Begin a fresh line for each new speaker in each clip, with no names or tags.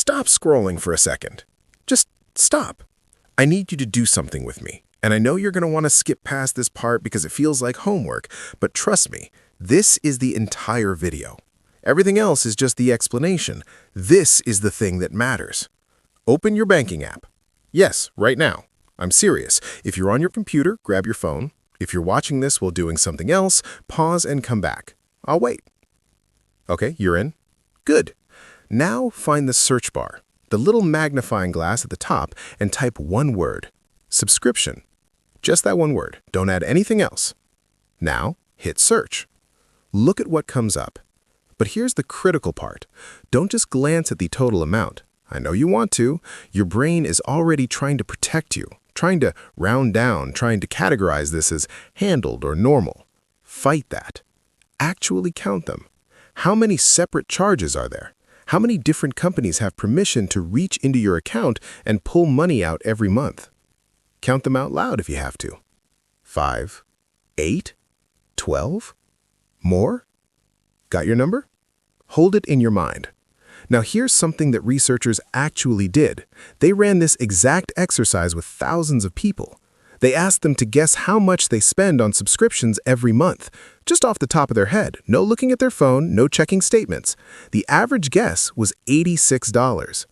stop scrolling for a second. Just stop. I need you to do something with me. And I know you're going to want to skip past this part because it feels like homework, but trust me, this is the entire video. Everything else is just the explanation. This is the thing that matters. Open your banking app. Yes, right now. I'm serious. If you're on your computer, grab your phone. If you're watching this while doing something else, pause and come back. I'll wait. Okay, you're in? Good. Now find the search bar, the little magnifying glass at the top, and type one word. Subscription. Just that one word. Don't add anything else. Now, hit search. Look at what comes up. But here's the critical part. Don't just glance at the total amount. I know you want to. Your brain is already trying to protect you, trying to round down, trying to categorize this as handled or normal. Fight that. Actually count them. How many separate charges are there? How many different companies have permission to reach into your account and pull money out every month? Count them out loud if you have to. 5, 8, 12? More? Got your number? Hold it in your mind. Now here's something that researchers actually did. They ran this exact exercise with thousands of people. They asked them to guess how much they spend on subscriptions every month, just off the top of their head, no looking at their phone, no checking statements. The average guess was $86.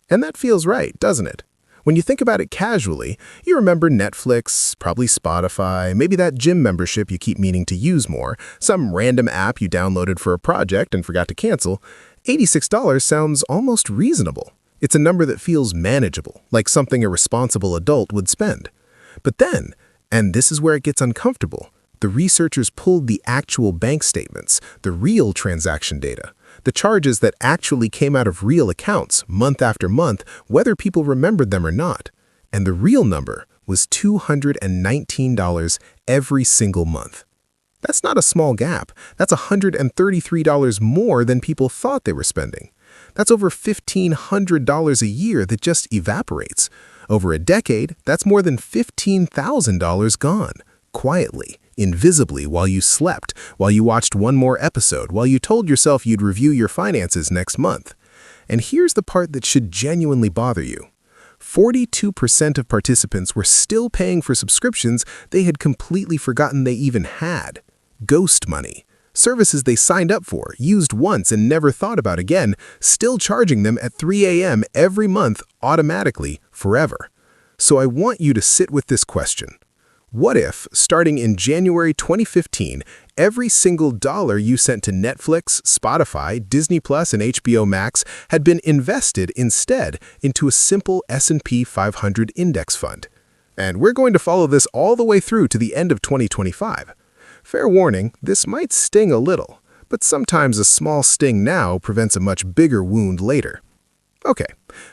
And that feels right, doesn't it? When you think about it casually, you remember Netflix, probably Spotify, maybe that gym membership you keep meaning to use more, some random app you downloaded for a project and forgot to cancel. $86 sounds almost reasonable. It's a number that feels manageable, like something a responsible adult would spend. But then, and this is where it gets uncomfortable, the researchers pulled the actual bank statements, the real transaction data, the charges that actually came out of real accounts month after month, whether people remembered them or not. And the real number was $219 every single month. That's not a small gap. That's $133 more than people thought they were spending. That's over $1,500 a year that just evaporates. Over a decade, that's more than $15,000 gone, quietly, invisibly, while you slept, while you watched one more episode, while you told yourself you'd review your finances next month. And here's the part that should genuinely bother you. 42% of participants were still paying for subscriptions they had completely forgotten they even had. Ghost money. Services they signed up for, used once and never thought about again, still charging them at 3 a.m. every month automatically, forever. So I want you to sit with this question. What if, starting in January 2015, every single dollar you sent to Netflix, Spotify, Disney Plus, and HBO Max had been invested instead into a simple S&P 500 index fund? And we're going to follow this all the way through to the end of 2025. Fair warning, this might sting a little, but sometimes a small sting now prevents a much bigger wound later. Okay,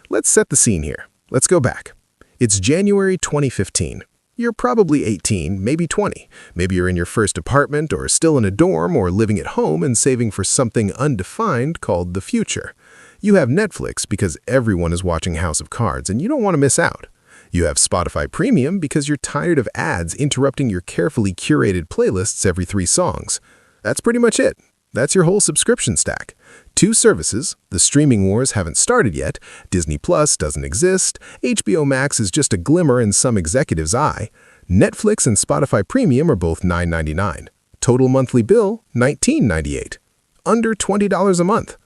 let's set the scene here. Let's go back. It's January 2015. You're probably 18, maybe 20. Maybe you're in your first apartment or still in a dorm or living at home and saving for something undefined called the future. You have Netflix because everyone is watching House of Cards and you don't want to miss out. You have Spotify Premium because you're tired of ads interrupting your carefully curated playlists every 3 songs. That's pretty much it. That's your whole subscription stack. 2 services, the streaming wars haven't started yet, Disney Plus doesn't exist, HBO Max is just a glimmer in some executive's eye, Netflix and Spotify Premium are both $9.99. Total monthly bill, $19.98. Under $20 a month.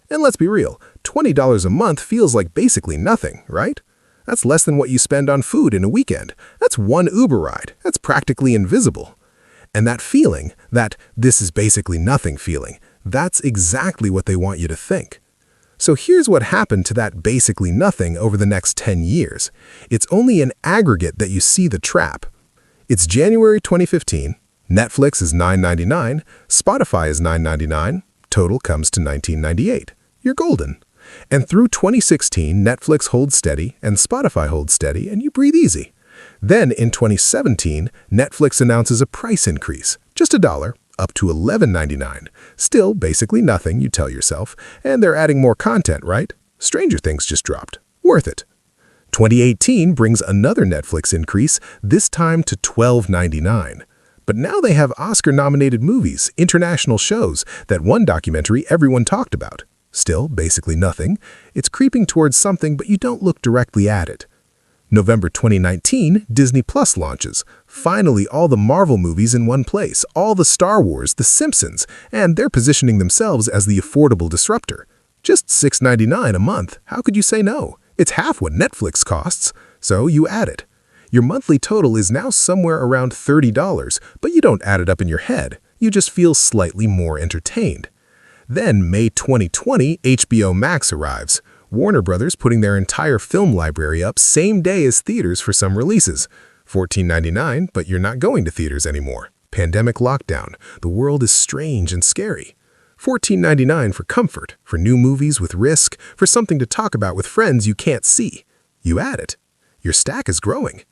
And let's be real, $20 a month feels like basically nothing, right? That's less than what you spend on food in a weekend. That's one Uber ride. That's practically invisible. And that feeling, that this is basically nothing feeling, that's exactly what they want you to think. So here's what happened to that basically nothing over the next 10 years. It's only in aggregate that you see the trap. It's January 2015, Netflix is $9.99, Spotify is $9.99, total comes to $19.98. You're golden. And through 2016, Netflix holds steady and Spotify holds steady, and you breathe easy. Then in 2017, Netflix announces a price increase, just $1, up to $11.99. Still basically nothing, you tell yourself, and they're adding more content, right? Stranger Things just dropped. Worth it. 2018 brings another Netflix increase, this time to $12.99. But now they have Oscar-nominated movies, international shows, that one documentary everyone talked about. Still, basically nothing. It's creeping towards something, but you don't look directly at it. November 2019, Disney Plus launches. Finally, all the Marvel movies in one place, all the Star Wars, The Simpsons, and they're positioning themselves as the affordable disruptor. Just $6.99 a month. How could you say no? It's half what Netflix costs, so you add it. Your monthly total is now somewhere around $30, but you don't add it up in your head. You just feel slightly more entertained. Then, May 2020, HBO Max arrives. Warner Brothers putting their entire film library up same day as theaters for some releases. $14.99, but you're not going to theaters anymore. Pandemic lockdown. The world is strange and scary. $14.99 for comfort, for new movies with risk, for something to talk about with friends you can't see. You add it. Your stack is growing.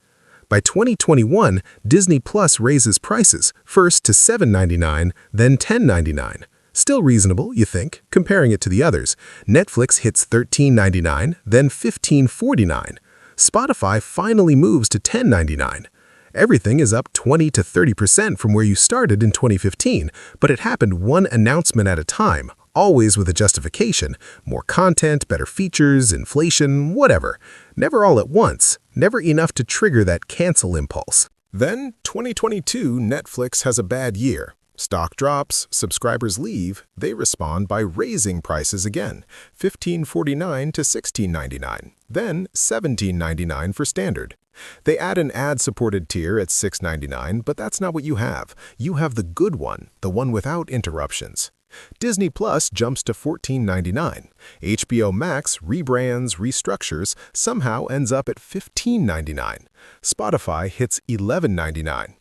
By 2021, Disney Plus raises prices, first to $7.99, then $10.99. Still reasonable, you think, comparing it to the others. Netflix hits $13.99, then $15.49. Spotify finally moves to $10.99. Everything is up 20 to 30% from where you started in 2015, but it happened one announcement at a time, always with a justification. More content, better features, inflation, whatever. Never all at once, never enough to trigger that cancel impulse. Then, 2022, Netflix has a bad year. Stock drops, subscribers leave, they respond by raising prices again, $15.49 to $16.99, then $17.99 for standard. They add an ad-supported tier at $6.99, but that's not what you have. You have the good one, the one without interruptions. Disney Plus jumps to $14.99. HBO Max rebrands, restructures, somehow ends up at $15.99. Spotify hits $11.99.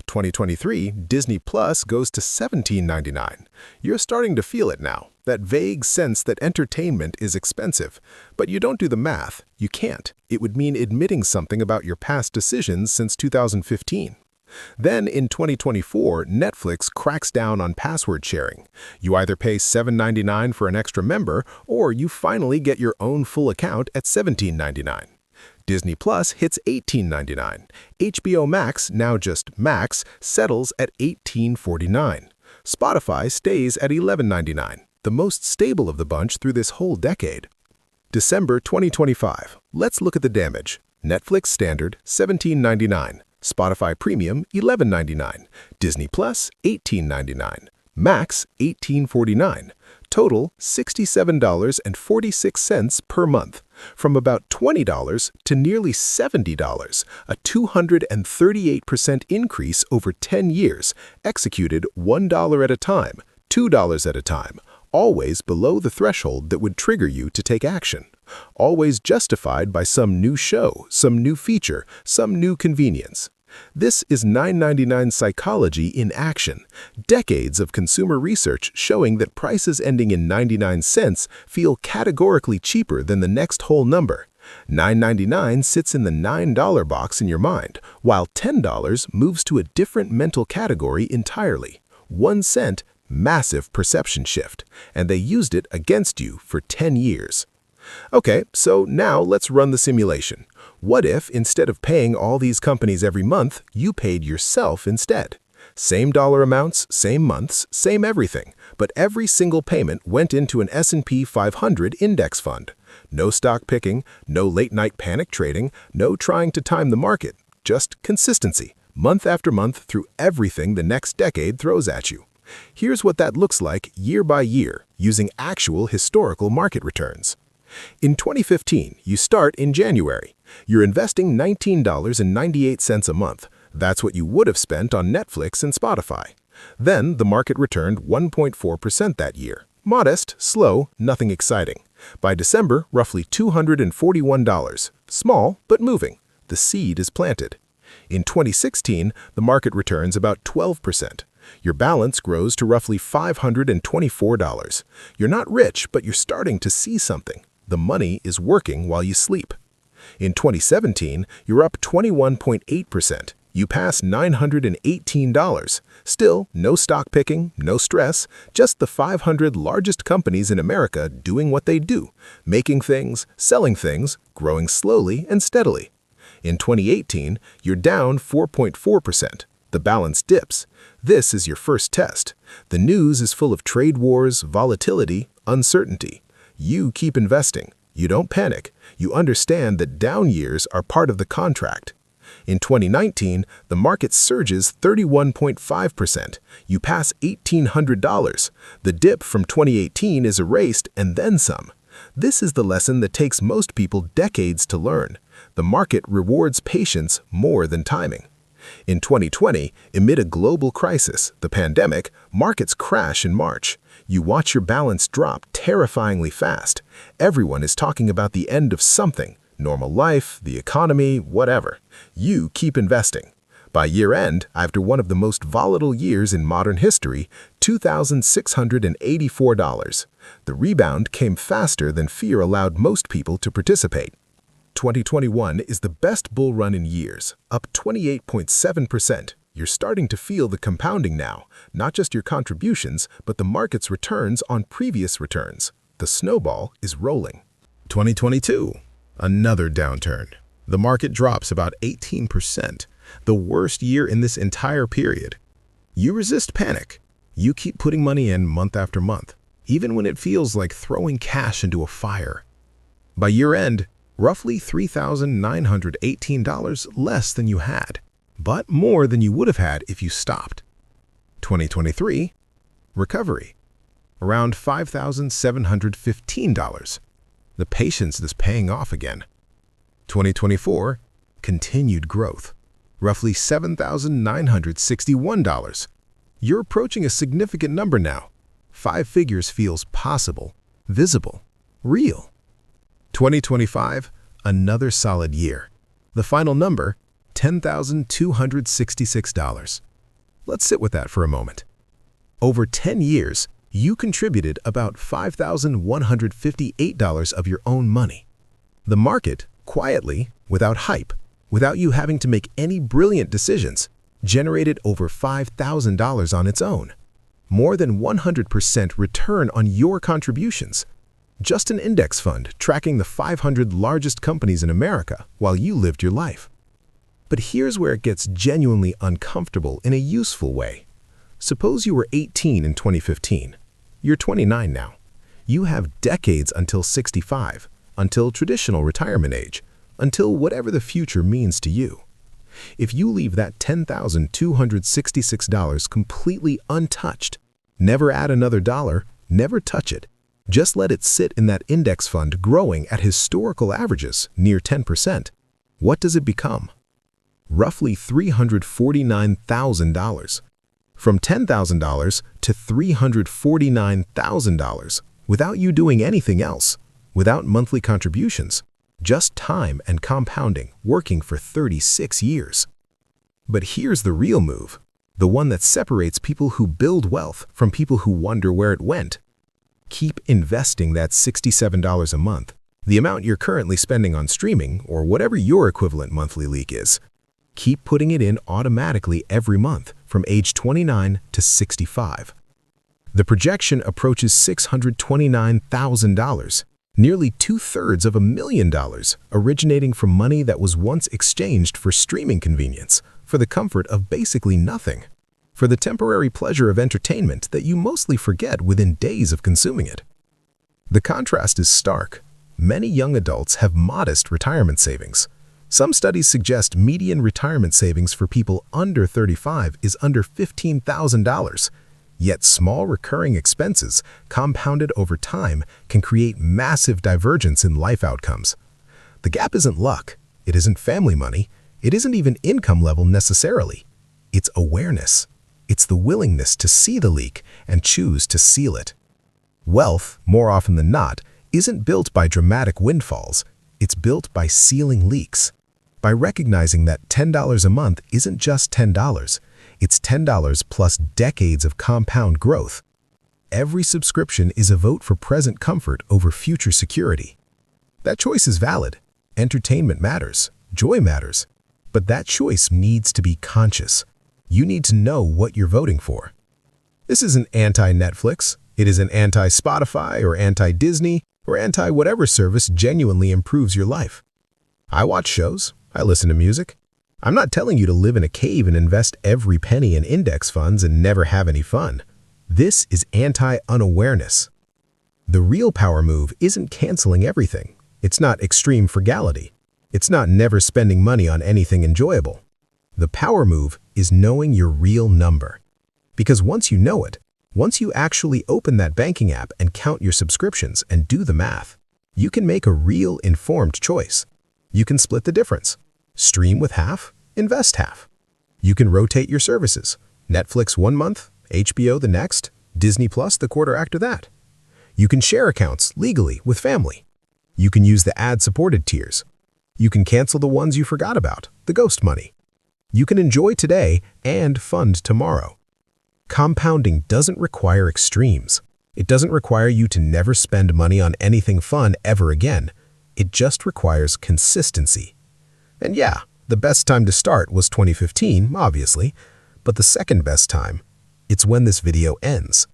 2023, Disney Plus goes to $17.99. You're starting to feel it now, that vague sense that entertainment is expensive. But you don't do the math. You can't. It would mean admitting something about your past decisions since 2015. Then, in 2024, Netflix cracks down on password sharing. You either pay $7.99 for an extra member, or you finally get your own full account at $17.99. Disney Plus hits $18.99. HBO Max, now just Max, settles at $18.49. Spotify stays at $11.99, the most stable of the bunch through this whole decade. December 2025. Let's look at the damage. Netflix Standard, $17.99. Spotify Premium, $11.99. Disney Plus, $18.99. Max, $18.49. Total, $67.46 per month. From about $20 to nearly $70, a 238% increase over 10 years, executed $1 at a time, $2 at a time, always below the threshold that would trigger you to take action. Always justified by some new show, some new feature, some new convenience. This is $9.99 psychology in action. Decades of consumer research showing that prices ending in 99 cents feel categorically cheaper than the next whole number. $9.99 sits in the $9 box in your mind, while $10 moves to a different mental category entirely. 1 cent, massive perception shift, and they used it against you for 10 years. Okay, so now let's run the simulation. What if, instead of paying all these companies every month, you paid yourself instead? Same dollar amounts, same months, same everything, but every single payment went into an S&P 500 index fund. No stock picking, no late-night panic trading, no trying to time the market, just consistency, month after month through everything the next decade throws at you. Here's what that looks like year by year, using actual historical market returns. In 2015, you start in January. You're investing $19.98 a month. That's what you would have spent on Netflix and Spotify. Then the market returned 1.4% that year. Modest, slow, nothing exciting. By December, roughly $241. Small, but moving. The seed is planted. In 2016, the market returns about 12%. Your balance grows to roughly $524. You're not rich, but you're starting to see something. The money is working while you sleep. In 2017, you're up 21.8%. You pass $918. Still, no stock picking, no stress, just the 500 largest companies in America doing what they do, making things, selling things, growing slowly and steadily. In 2018, you're down 4.4%. The balance dips. This is your first test. The news is full of trade wars, volatility, uncertainty. You keep investing. You don't panic. You understand that down years are part of the contract. In 2019, the market surges 31.5%. You pass $1,800. The dip from 2018 is erased and then some. This is the lesson that takes most people decades to learn. The market rewards patience more than timing. In 2020, amid a global crisis, the pandemic, markets crash in March. You watch your balance drop terrifyingly fast. Everyone is talking about the end of something. Normal life, the economy, whatever. You keep investing. By year-end, after one of the most volatile years in modern history, $2,684. The rebound came faster than fear allowed most people to participate. 2021 is the best bull run in years, up 28.7%. You're starting to feel the compounding now, not just your contributions, but the market's returns on previous returns. The snowball is rolling. 2022. Another downturn. The market drops about 18%, the worst year in this entire period. You resist panic. You keep putting money in month after month, even when it feels like throwing cash into a fire. By year-end, roughly $3,918 less than you had, but more than you would have had if you stopped. 2023. Recovery. Around $5,715. The patience is paying off again. 2024, continued growth, roughly $7,961. You're approaching a significant number now. 5 figures feels possible, visible, real. 2025, another solid year. The final number, $10,266. Let's sit with that for a moment. Over 10 years, you contributed about $5,158 of your own money. The market, quietly, without hype, without you having to make any brilliant decisions, generated over $5,000 on its own. More than 100% return on your contributions. Just an index fund tracking the 500 largest companies in America while you lived your life. But here's where it gets genuinely uncomfortable in a useful way. Suppose you were 18 in 2015. You're 29 now. You have decades until 65, until traditional retirement age, until whatever the future means to you. If you leave that $10,266 completely untouched, never add another dollar, never touch it, just let it sit in that index fund growing at historical averages near 10%, what does it become? Roughly $349,000. From $10,000 to $349,000 without you doing anything else, without monthly contributions, just time and compounding working for 36 years. But here's the real move, the one that separates people who build wealth from people who wonder where it went. Keep investing that $67 a month, the amount you're currently spending on streaming or whatever your equivalent monthly leak is. Keep putting it in automatically every month from age 29 to 65. The projection approaches $629,000, nearly 2/3 of $1 million, originating from money that was once exchanged for streaming convenience, for the comfort of basically nothing, for the temporary pleasure of entertainment that you mostly forget within days of consuming it. The contrast is stark. Many young adults have modest retirement savings. Some studies suggest median retirement savings for people under 35 is under $15,000. Yet small recurring expenses, compounded over time, can create massive divergence in life outcomes. The gap isn't luck, it isn't family money, it isn't even income level necessarily. It's awareness. It's the willingness to see the leak and choose to seal it. Wealth, more often than not, isn't built by dramatic windfalls. It's built by sealing leaks. By recognizing that $10 a month isn't just $10, it's $10 plus decades of compound growth. Every subscription is a vote for present comfort over future security. That choice is valid. Entertainment matters. Joy matters. But that choice needs to be conscious. You need to know what you're voting for. This isn't anti-Netflix. It isn't anti-Spotify or anti-Disney or anti-whatever service genuinely improves your life. I watch shows. I listen to music. I'm not telling you to live in a cave and invest every penny in index funds and never have any fun. This is anti-unawareness. The real power move isn't canceling everything. It's not extreme frugality. It's not never spending money on anything enjoyable. The power move is knowing your real number. Because once you know it, once you actually open that banking app and count your subscriptions and do the math, you can make a real informed choice. You can split the difference. Stream with half, invest half. You can rotate your services. Netflix 1 month, HBO the next, Disney Plus the quarter after that. You can share accounts legally with family. You can use the ad-supported tiers. You can cancel the ones you forgot about, the ghost money. You can enjoy today and fund tomorrow. Compounding doesn't require extremes. It doesn't require you to never spend money on anything fun ever again. It just requires consistency. And yeah, the best time to start was 2015, obviously, but the second best time, it's when this video ends.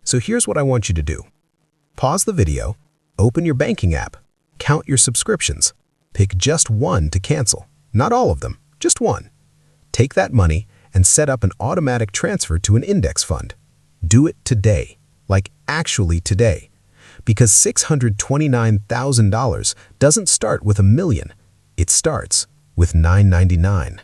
So here's what I want you to do. Pause the video, open your banking app, count your subscriptions, pick just one to cancel, not all of them, just one. Take that money and set up an automatic transfer to an index fund. Do it today, like actually today, because $629,000 doesn't start with $1 million. It starts with $999.